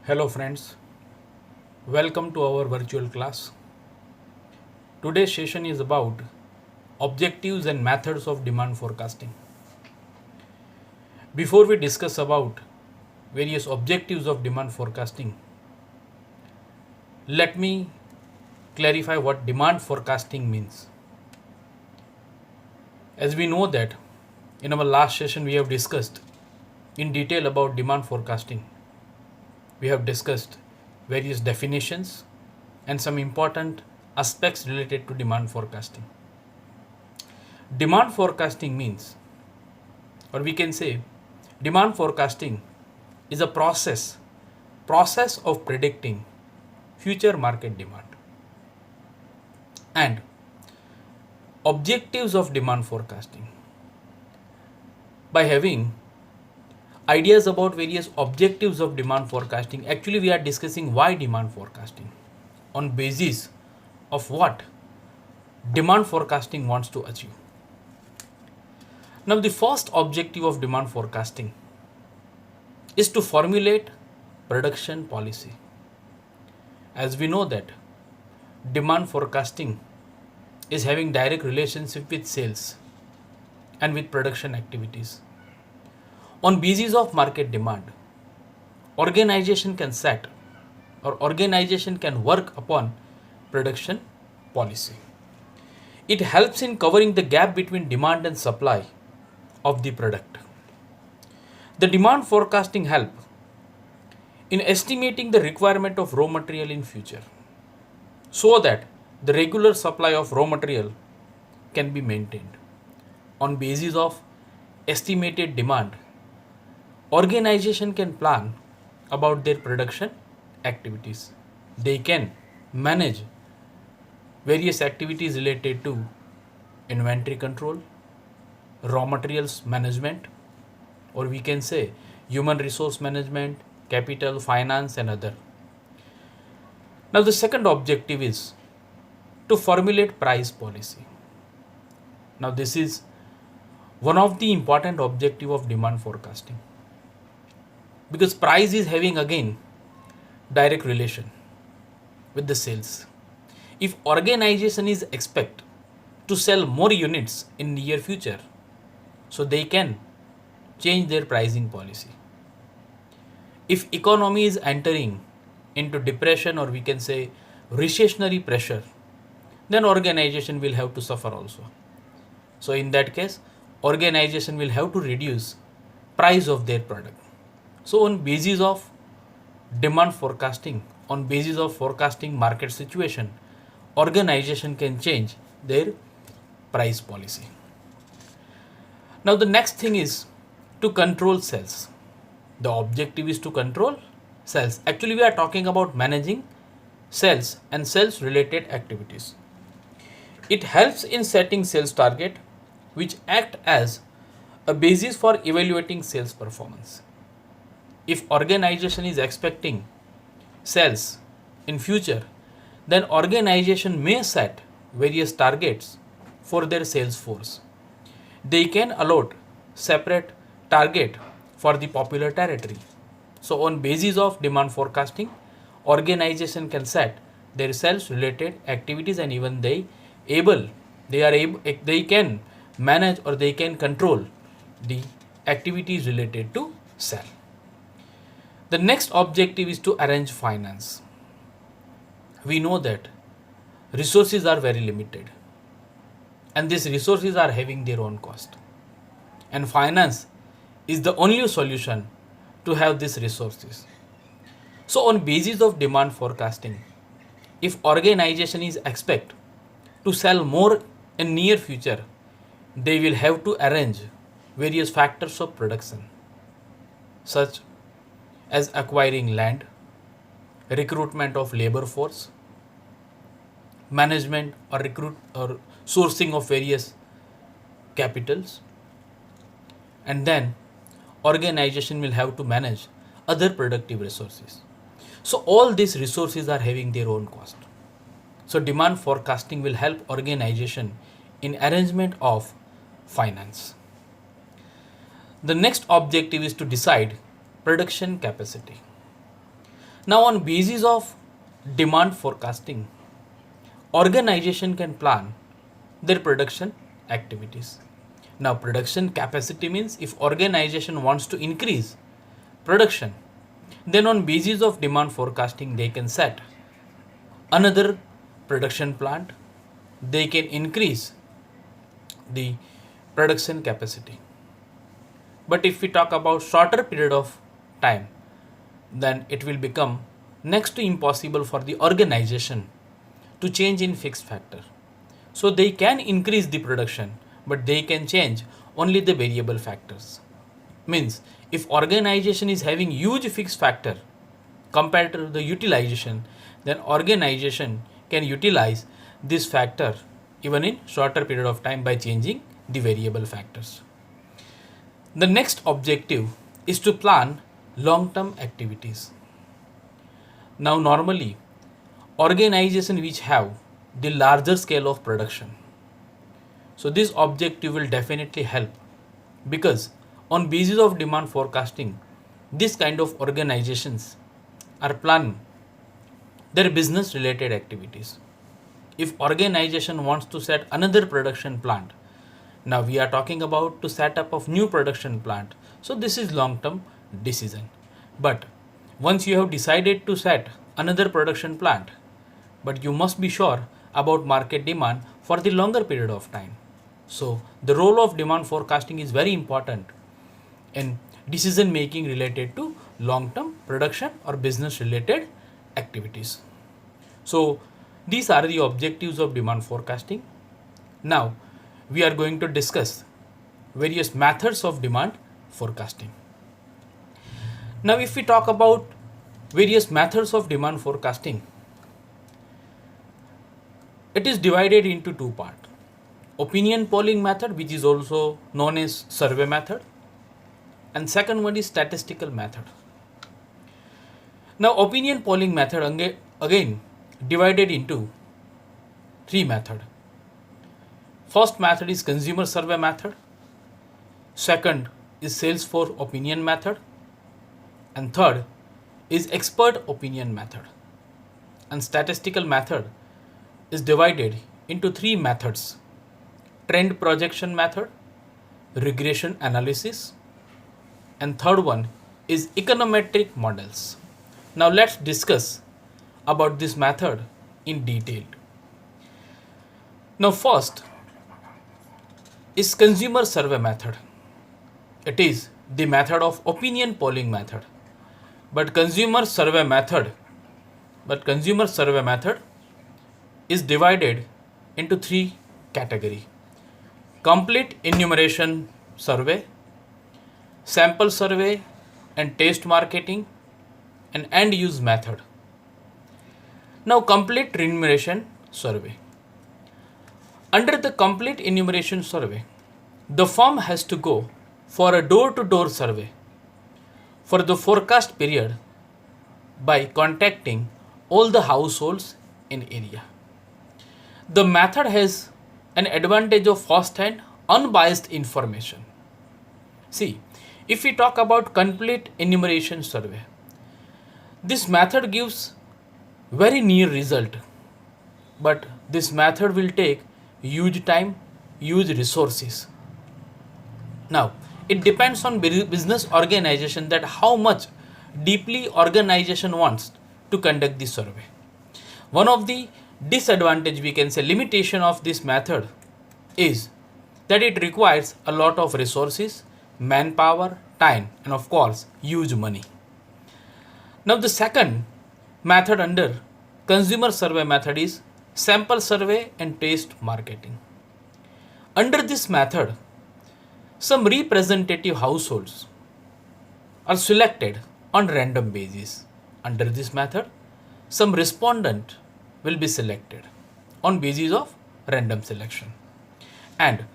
Hello friends, welcome to our virtual class. Today's session is about objectives and methods of demand forecasting. Before we discuss about various objectives of demand forecasting, let me clarify what demand forecasting means. As we know that in our last session we have discussed in detail about demand forecasting. We have discussed various definitions and some important aspects related to demand forecasting. Demand forecasting means, or we can say, demand forecasting is a process of predicting future market demand. And objectives of demand forecasting. By having ideas about various objectives of demand forecasting, actually we are discussing why demand forecasting, on basis of what demand forecasting wants to achieve. Now the first objective of demand forecasting is to formulate production policy. As we know that demand forecasting is having direct relationship with sales and with production activities. On basis of market demand, organization can set or organization can work upon production policy. It helps in covering the gap between demand and supply of the product. The demand forecasting help in estimating the requirement of raw material in future so that the regular supply of raw material can be maintained. On basis of estimated demand, organization can plan about their production activities. They can manage various activities related to inventory control, raw materials management, or we can say human resource management, capital, finance, and other. Now, the second objective is to formulate price policy. Now, this is one of the important objective of demand forecasting, because price is having again direct relation with the sales. If organization is expect to sell more units in near future, so they can change their pricing policy. If economy is entering into depression, or we can say recessionary pressure, then organization will have to suffer also. So in that case, organization will have to reduce price of their product. So on basis of demand forecasting, on basis of forecasting market situation, organization can change their price policy. Now the next thing is to control sales. The objective is to control sales. Actually we are talking about managing sales and sales related activities. It helps in setting sales target which act as a basis for evaluating sales performance. If organization is expecting sales in future, then organization may set various targets for their sales force. They can allot separate target for the popular territory. So on basis of demand forecasting, organization can set their sales related activities, and even they can manage or they can control the activities related to sell. The next objective is to arrange finance. We know that resources are very limited, and these resources are having their own cost, and finance is the only solution to have these resources. So on basis of demand forecasting, if organization is expect to sell more in near future, they will have to arrange various factors of production, such as acquiring land, recruitment of labor force, management or recruit or sourcing of various capitals, and then organization will have to manage other productive resources. So all these resources are having their own cost. So demand forecasting will help organization in arrangement of finance. The next objective is to decide production capacity. Now, on basis of demand forecasting, organization can plan their production activities. Now, production capacity means if organization wants to increase production, then on basis of demand forecasting they can set another production plant, they can increase the production capacity. But if we talk about shorter period of time, then it will become next to impossible for the organization to change in fixed factor. So they can increase the production, but they can change only the variable factors. Means if organization is having huge fixed factor compared to the utilization, then organization can utilize this factor even in shorter period of time by changing the variable factors. The next objective is to plan long-term activities. Now normally organization which have the larger scale of production, so this objective will definitely help, because on basis of demand forecasting this kind of organizations are planning their business related activities. If organization wants to set another production plant, now we are talking about to set up of new production plant, so this is long term decision. But once you have decided to set another production plant, but you must be sure about market demand for the longer period of time. So the role of demand forecasting is very important in decision making related to long term production or business related activities. So these are the objectives of demand forecasting. Now we are going to discuss various methods of demand forecasting. Now if we talk about various methods of demand forecasting, it is divided into two parts. Opinion polling method, which is also known as survey method, and second one is statistical method. Now opinion polling method again divided into three methods. First method is consumer survey method, second is sales force opinion method, and third is expert opinion method. And statistical method is divided into three methods: trend projection method, regression analysis, and third one is econometric models. Now let's discuss about this method in detail. Now first is consumer survey method. It is the method of opinion polling method. But consumer survey method is divided into three categories: complete enumeration survey, sample survey and taste marketing, and end use method. Now complete enumeration survey. Under the complete enumeration survey, the firm has to go for a door-to-door survey for the forecast period by contacting all the households in area. The method has an advantage of first-hand unbiased information. See, if we talk about complete enumeration survey, this method gives very near result, but this method will take huge time, huge resources. Now, it depends on business organization that how much deeply organization wants to conduct the survey. One of the disadvantage, we can say limitation of this method, is that it requires a lot of resources, manpower, time, and of course huge money. Now the second method under consumer survey method is sample survey and taste marketing. Under this method, some representative households are selected on random basis. Under this method, some respondent will be selected on basis of random selection. And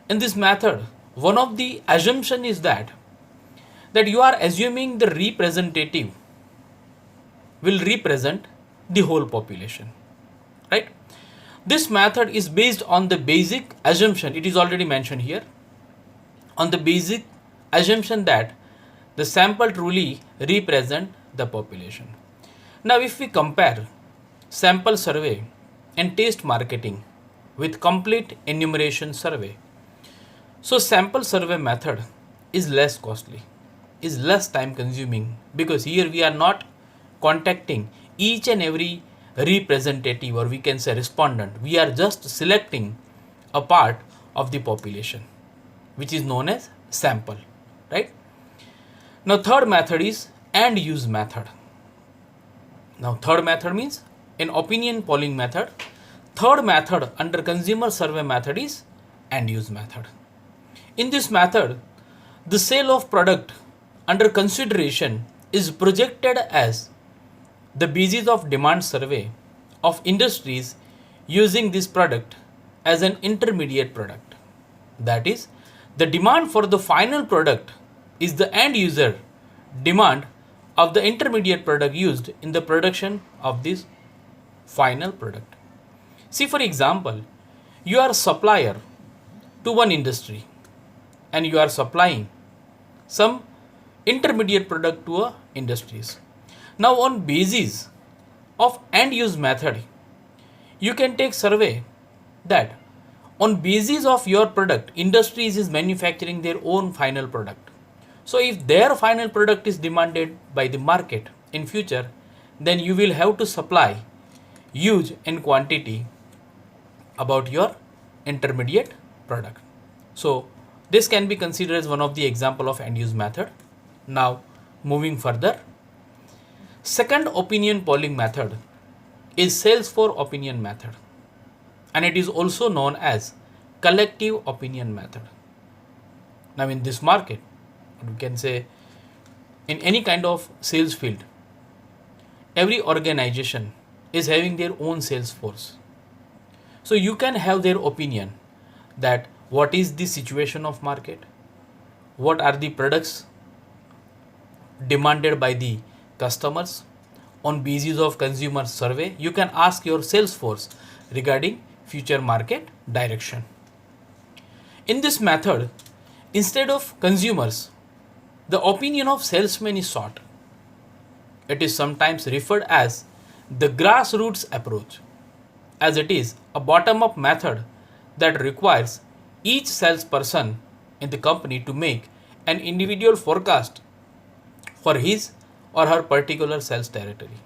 in this method, one of the assumption is that you are assuming the representative will represent the whole population, right? This method is based on the basic assumption, it is already mentioned here, on the basic assumption that the sample truly represent the population. Now if we compare sample survey and taste marketing with complete enumeration survey, so sample survey method is less costly, is less time consuming, because here we are not contacting each and every representative, or we can say respondent. We are just selecting a part of the population, which is known as sample, right? Now third method is and use method. Now third method means an opinion polling method. Third method under consumer survey method is and use method. In this method, the sale of product under consideration is projected as the basis of demand survey of industries using this product as an intermediate product. That is, the demand for the final product is the end user demand of the intermediate product used in the production of this final product. See, for example, you are a supplier to one industry and you are supplying some intermediate product to a industries. Now on basis of end use method, you can take survey that on basis of your product, industries is manufacturing their own final product. So if their final product is demanded by the market in future, then you will have to supply huge in quantity about your intermediate product. So this can be considered as one of the example of end use method. Now moving further, second opinion polling method is sales for opinion method, and it is also known as collective opinion method. Now in this market, we can say in any kind of sales field, every organization is having their own sales force. So you can have their opinion that what is the situation of market, what are the products demanded by the customers. On basis of consumer survey, you can ask your sales force regarding future market direction. In this method, instead of consumers, the opinion of salesmen is sought. It is sometimes referred as the grassroots approach, as it is a bottom-up method that requires each salesperson in the company to make an individual forecast for his or her particular sales territory.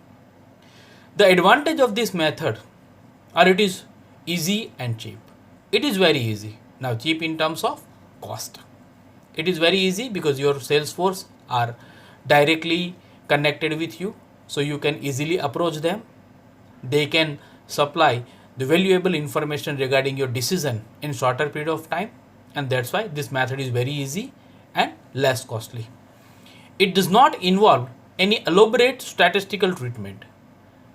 The advantage of this method are it is easy and cheap. It is very easy. Now cheap in terms of cost. It is very easy because your sales force are directly connected with you, so you can easily approach them. They can supply the valuable information regarding your decision in shorter period of time, and that's why this method is very easy and less costly. It does not involve any elaborate statistical treatment.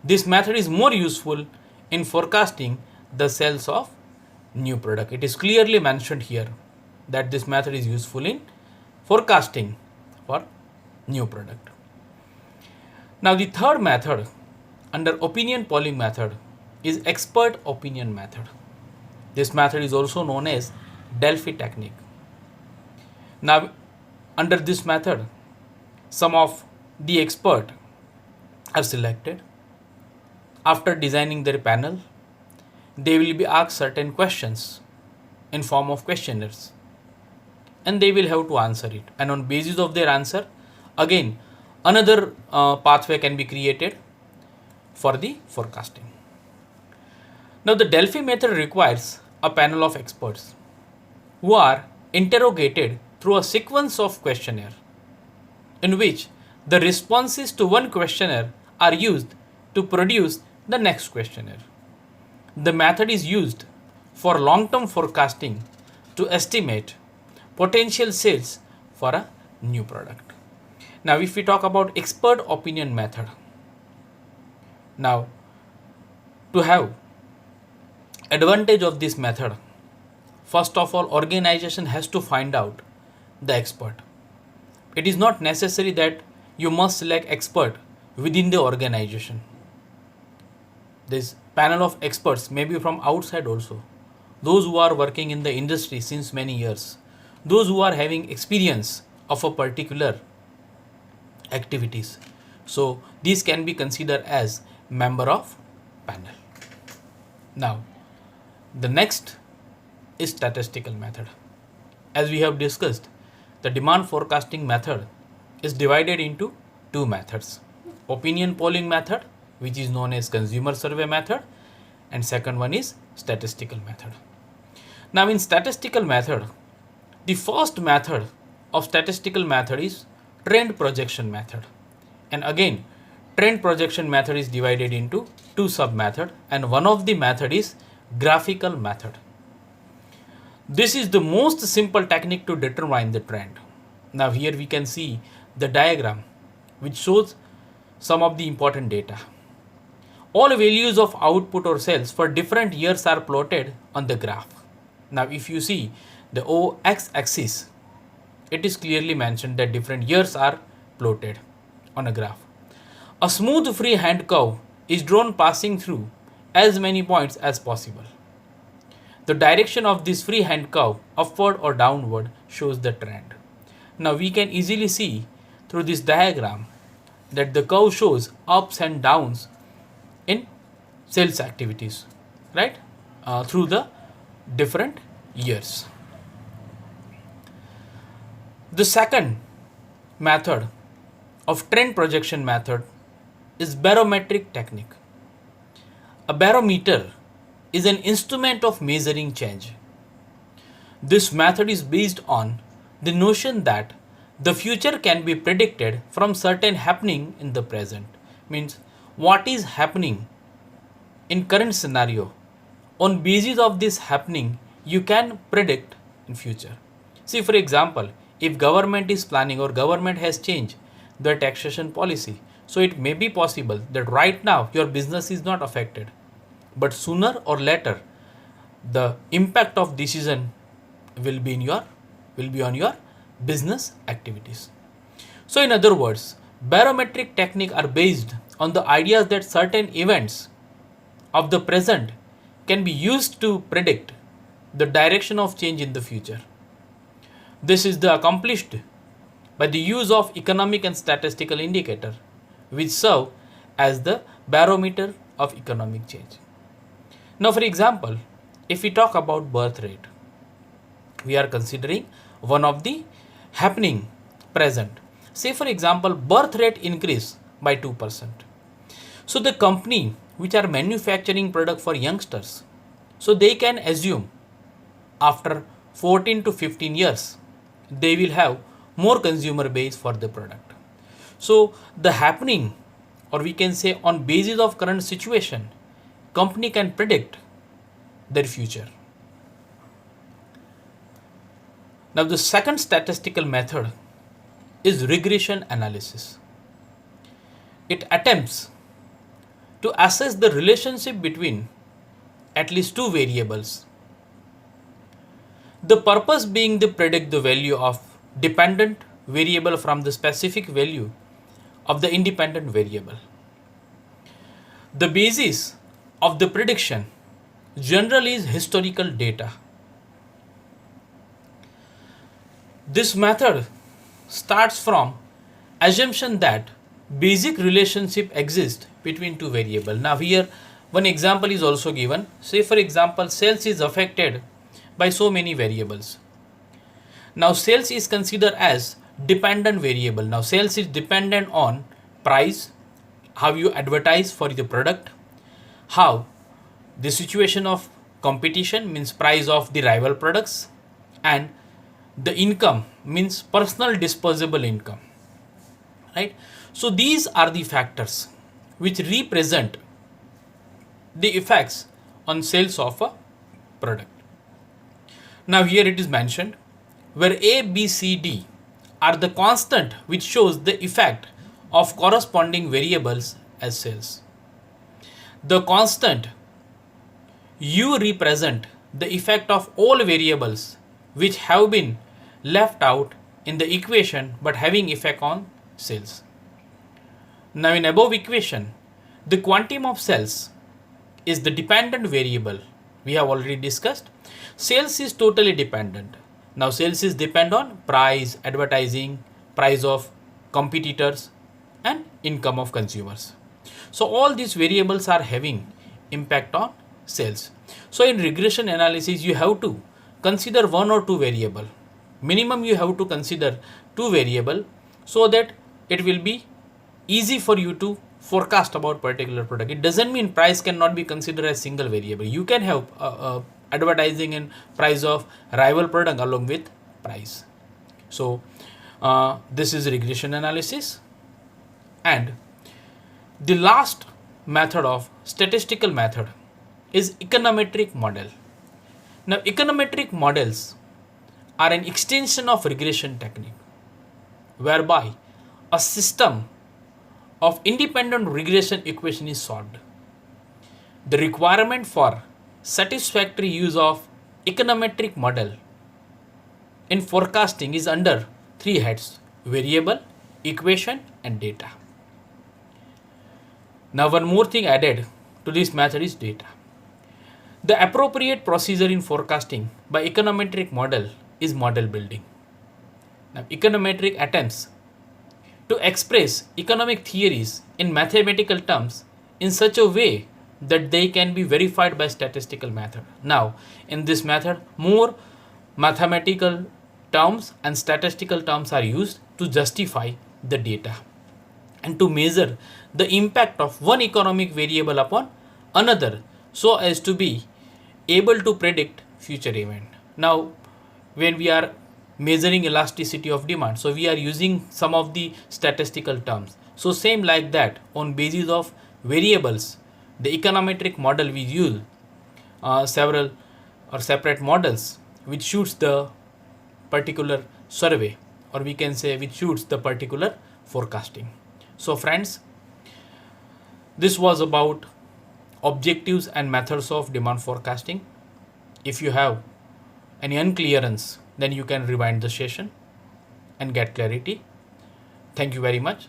This method is more useful in forecasting the sales of new product. It is clearly mentioned here that this method is useful in forecasting for new product. Now the third method under opinion polling method is expert opinion method. This method is also known as Delphi technique. Now under this method, some of the expert are selected. After designing their panel, they will be asked certain questions in form of questionnaires, and they will have to answer it. And on basis of their answer, again another pathway can be created for the forecasting. Now the Delphi method requires a panel of experts who are interrogated through a sequence of questionnaire in which the responses to one questionnaire are used to produce the next questionnaire. The method is used for long-term forecasting to estimate potential sales for a new product. Now if we talk about expert opinion method, now to have advantage of this method, first of all, organization has to find out the expert. It is not necessary that you must select expert within the organization. This panel of experts may be from outside also. Those who are working in the industry since many years, those who are having experience of a particular activities. So these can be considered as member of panel. Now, the next is statistical method. As we have discussed, the demand forecasting method is divided into two methods. Opinion polling method, which is known as consumer survey method, and second one is statistical method. Now in statistical method, the first method of statistical method is trend projection method. And again, trend projection method is divided into two sub method, and one of the method is graphical method. This is the most simple technique to determine the trend. Now here we can see the diagram which shows some of the important data. All values of output or sales for different years are plotted on the graph. Now if you see the OX axis, it is clearly mentioned that different years are plotted on a graph. A smooth freehand curve is drawn passing through as many points as possible. The direction of this freehand curve, upward or downward, shows the trend. Now we can easily see through this diagram that the curve shows ups and downs in sales activities, right? Through the different years. The second method of trend projection method is barometric technique. A barometer is an instrument of measuring change. This method is based on the notion that the future can be predicted from certain happening in the present. Means what is happening in current scenario, on basis of this happening you can predict in future. See, for example, if government is planning or government has changed the taxation policy, so it may be possible that right now your business is not affected, but sooner or later the impact of decision will be on your business activities. So in other words, barometric technique are based on the ideas that certain events of the present can be used to predict the direction of change in the future. This is accomplished by the use of economic and statistical indicator which serve as the barometer of economic change. Now for example, if we talk about birth rate, we are considering one of the happening present. Say for example, birth rate increase by 2%. So the company which are manufacturing product for youngsters, so they can assume after 14 to 15 years they will have more consumer base for the product. So the happening, or we can say on basis of current situation, company can predict their future. Now the second statistical method is regression analysis. It attempts to assess the relationship between at least two variables. The purpose being to predict the value of dependent variable from the specific value of the independent variable. The basis of the prediction generally is historical data. This method starts from assumption that basic relationship exists between two variables. Now here one example is also given. Say for example, sales is affected by so many variables. Now sales is considered as dependent variable. Now sales is dependent on price, how you advertise for the product, how the situation of competition means price of the rival products, and the income means personal disposable income, right? So these are the factors which represent the effects on sales of a product. Now here it is mentioned where A, B, C, D are the constant which shows the effect of corresponding variables as sales. The constant U represent the effect of all variables which have been left out in the equation but having effect on sales. Now in above equation, the quantum of sales is the dependent variable we have already discussed. Sales is totally dependent. Now sales is depend on price, advertising, price of competitors, and income of consumers. So all these variables are having impact on sales. So in regression analysis, you have to consider one or two variable. Minimum you have to consider two variable so that it will be easy for you to forecast about particular product. It doesn't mean price cannot be considered as single variable. You can have advertising and price of rival product along with price. So this is regression analysis. And the last method of statistical method is econometric model. Now econometric models are an extension of regression technique whereby a system of independent regression equation is solved. The requirement for satisfactory use of econometric model in forecasting is under three heads: variable, equation and data. Now one more thing added to this method is data. The appropriate procedure in forecasting by econometric model is model building. Now econometric attempts to express economic theories in mathematical terms in such a way that they can be verified by statistical method. Now in this method, more mathematical terms and statistical terms are used to justify the data and to measure the impact of one economic variable upon another so as to be able to predict future event. Now when we are measuring elasticity of demand, so we are using some of the statistical terms. So same like that, on basis of variables, the econometric model we use several or separate models which suits the particular survey, or we can say which suits the particular forecasting. So friends, this was about objectives and methods of demand forecasting. If you have any unclearance, then you can rewind the session and get clarity. Thank you very much.